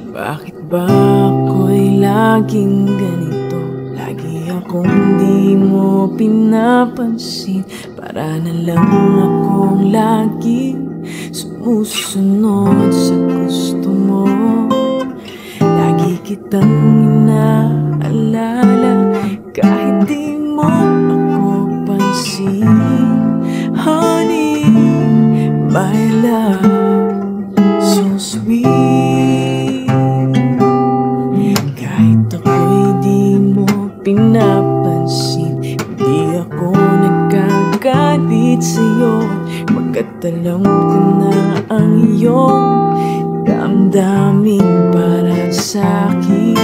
Bakit ba ako'y laging ganito? Lagi akong di mo pinapansin. Para na lang akong laging sumusunod sa gusto mo. Lagi kitang inaalala kahit di mo ako pansin. Honey, my love, so sweet. Kahit ako'y di mo pinapansin, hindi ako nagkagalit sa'yo, pagkat alam ko na ang iyong damdamin para sa'kin.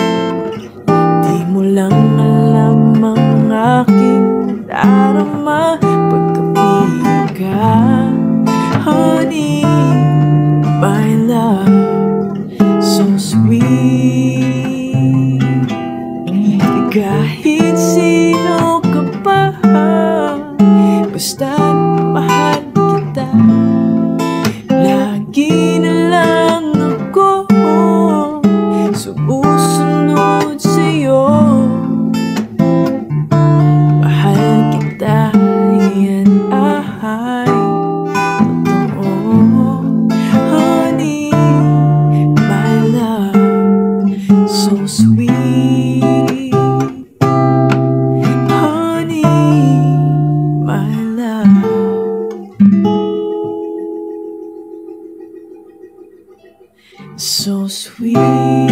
Di mo lang alam ang aking darama pagkapiling ka. Honey, my love, so sweet. Kahit sino ka pa, basta mahal kita. Lagi na lang ako sumusunod sa'yo. Mahal kita, yan ay totoo. Honey, my love, so sweet. Honey, my love, so sweet.